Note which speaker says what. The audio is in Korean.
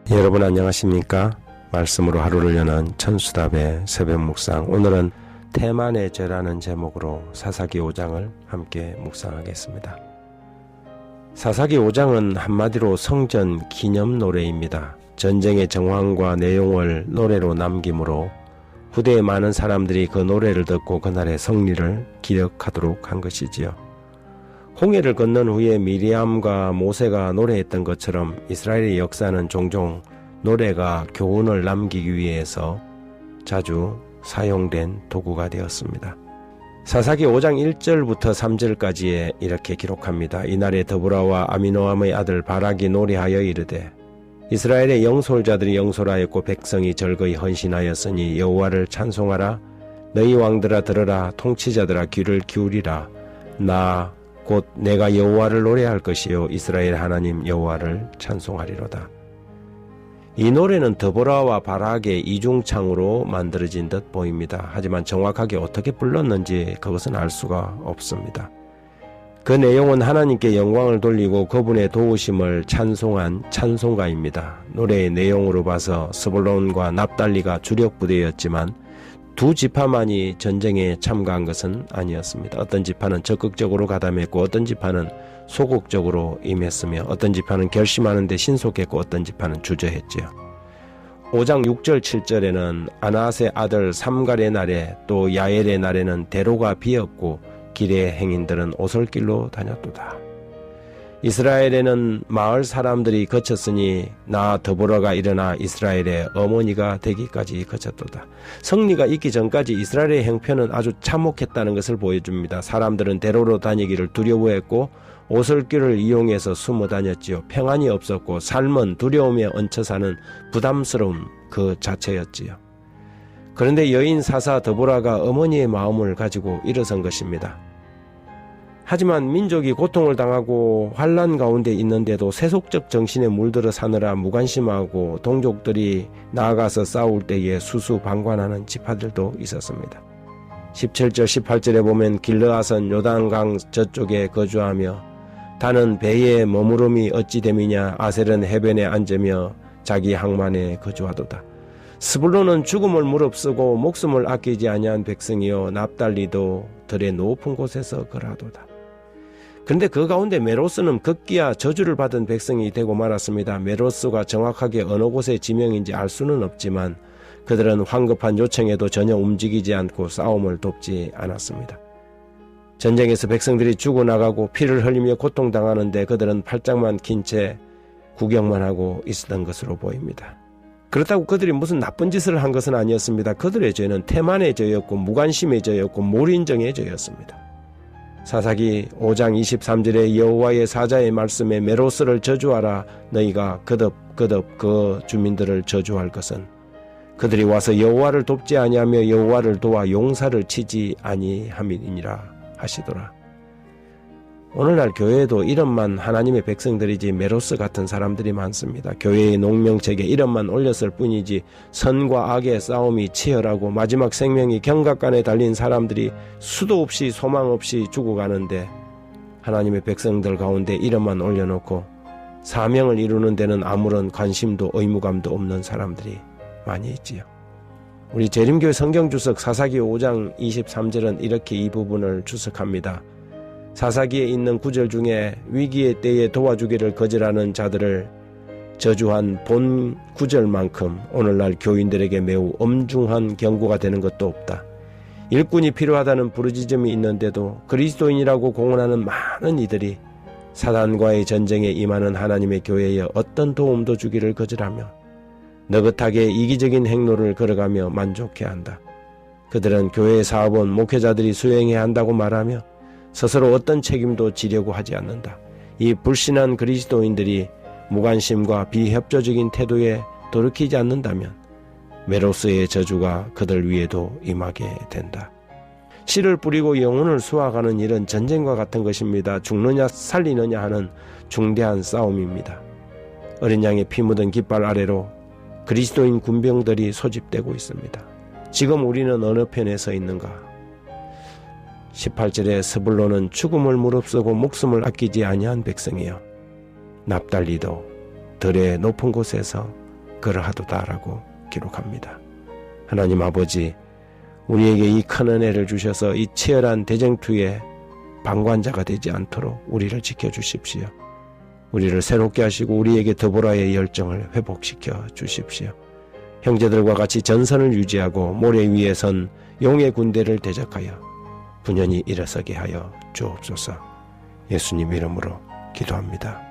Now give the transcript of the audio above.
Speaker 1: 여러분 안녕하십니까? 말씀으로 하루를 여는 천수답의 새벽 묵상, 오늘은 태만의 죄라는 제목으로 사사기 5장을 함께 묵상하겠습니다. 사사기 5장은 한마디로 성전 기념 노래입니다. 전쟁의 정황과 내용을 노래로 남기므로 후대에 많은 사람들이 그 노래를 듣고 그날의 승리를 기억하도록 한 것이지요. 홍해를 건넌 후에 미리암과 모세가 노래했던 것처럼 이스라엘의 역사는 종종 노래가 교훈을 남기기 위해서 자주 사용된 도구가 되었습니다. 사사기 5장 1절부터 3절까지에 이렇게 기록합니다. 이날에 드보라와 아미노함의 아들 바락이 노래하여 이르되 이스라엘의 영솔자들이 영솔하였고 백성이 절거히 헌신하였으니 여호와를 찬송하라. 너희 왕들아 들으라. 통치자들아 귀를 기울이라. 나 곧 내가 여호와를 노래할 것이요 이스라엘 하나님 여호와를 찬송하리로다. 이 노래는 드보라와 바락의 이중창으로 만들어진 듯 보입니다. 하지만 정확하게 어떻게 불렀는지 그것은 알 수가 없습니다. 그 내용은 하나님께 영광을 돌리고 그분의 도우심을 찬송한 찬송가입니다. 노래의 내용으로 봐서 스불론과 납달리가 주력 부대였지만 두 지파만이 전쟁에 참가한 것은 아니었습니다. 어떤 지파는 적극적으로 가담했고 어떤 지파는 소극적으로 임했으며 어떤 지파는 결심하는 데 신속했고 어떤 지파는 주저했지요. 5장 6절 7절에는 아낫의 아들 삼갈의 날에 또 야엘의 날에는 대로가 비었고 길의 행인들은 오솔길로 다녔도다. 이스라엘에는 마을 사람들이 거쳤으니 나 드보라가 일어나 이스라엘의 어머니가 되기까지 거쳤도다. 승리가 있기 전까지 이스라엘의 형편은 아주 참혹했다는 것을 보여줍니다. 사람들은 대로로 다니기를 두려워했고 오솔길을 이용해서 숨어 다녔지요. 평안이 없었고 삶은 두려움에 얹혀 사는 부담스러움 그 자체였지요. 그런데 여인 사사 드보라가 어머니의 마음을 가지고 일어선 것입니다. 하지만 민족이 고통을 당하고 환난 가운데 있는데도 세속적 정신에 물들어 사느라 무관심하고 동족들이 나아가서 싸울 때에 수수방관하는 지파들도 있었습니다. 17절 18절에 보면 길르앗은 요단강 저쪽에 거주하며 다는 배에 머무름이 어찌 됨이냐. 아셀은 해변에 앉으며 자기 항만에 거주하도다. 스불론은 죽음을 무릅쓰고 목숨을 아끼지 아니한 백성이요 납달리도 들의 높은 곳에서 거하도다. 그런데 그 가운데 메로스는 급기야 저주를 받은 백성이 되고 말았습니다. 메로스가 정확하게 어느 곳의 지명인지 알 수는 없지만 그들은 황급한 요청에도 전혀 움직이지 않고 싸움을 돕지 않았습니다. 전쟁에서 백성들이 죽어나가고 피를 흘리며 고통당하는데 그들은 팔짱만 낀 채 구경만 하고 있었던 것으로 보입니다. 그렇다고 그들이 무슨 나쁜 짓을 한 것은 아니었습니다. 그들의 죄는 태만의 죄였고 무관심의 죄였고 몰인정의 죄였습니다. 사사기 5장 23절에 여호와의 사자의 말씀에 메로스를 저주하라. 너희가 거듭 그 주민들을 저주할 것은 그들이 와서 여호와를 돕지 아니하며 여호와를 도와 용사를 치지 아니함이니라 하시더라. 오늘날 교회에도 이름만 하나님의 백성들이지 메로스 같은 사람들이 많습니다. 교회의 농명책에 이름만 올렸을 뿐이지 선과 악의 싸움이 치열하고 마지막 생명이 경각간에 달린 사람들이 수도 없이 소망 없이 죽어가는데 하나님의 백성들 가운데 이름만 올려놓고 사명을 이루는 데는 아무런 관심도 의무감도 없는 사람들이 많이 있지요. 우리 재림교회 성경주석 사사기 5장 23절은 이렇게 이 부분을 주석합니다. 사사기에 있는 구절 중에 위기의 때에 도와주기를 거절하는 자들을 저주한 본 구절만큼 오늘날 교인들에게 매우 엄중한 경고가 되는 것도 없다. 일꾼이 필요하다는 부르짖음이 있는데도 그리스도인이라고 공언하는 많은 이들이 사단과의 전쟁에 임하는 하나님의 교회에 어떤 도움도 주기를 거절하며 느긋하게 이기적인 행로를 걸어가며 만족해한다. 그들은 교회의 사업은 목회자들이 수행해야 한다고 말하며 스스로 어떤 책임도 지려고 하지 않는다. 이 불신한 그리스도인들이 무관심과 비협조적인 태도에 돌이키지 않는다면 메로스의 저주가 그들 위에도 임하게 된다. 씨를 뿌리고 영혼을 수확하는 일은 전쟁과 같은 것입니다. 죽느냐 살리느냐 하는 중대한 싸움입니다. 어린 양의 피 묻은 깃발 아래로 그리스도인 군병들이 소집되고 있습니다. 지금 우리는 어느 편에 서 있는가? 18절에 스불론은 죽음을 무릅쓰고 목숨을 아끼지 아니한 백성이요 납달리도 들의 높은 곳에서 그러하도다라고 기록합니다. 하나님 아버지, 우리에게 이 큰 은혜를 주셔서 이 치열한 대쟁투의 방관자가 되지 않도록 우리를 지켜주십시오. 우리를 새롭게 하시고 우리에게 더불어의 열정을 회복시켜 주십시오. 형제들과 같이 전선을 유지하고 모래 위에 선 용의 군대를 대적하여 분연히 일어서게 하여 주옵소서. 예수님 이름으로 기도합니다.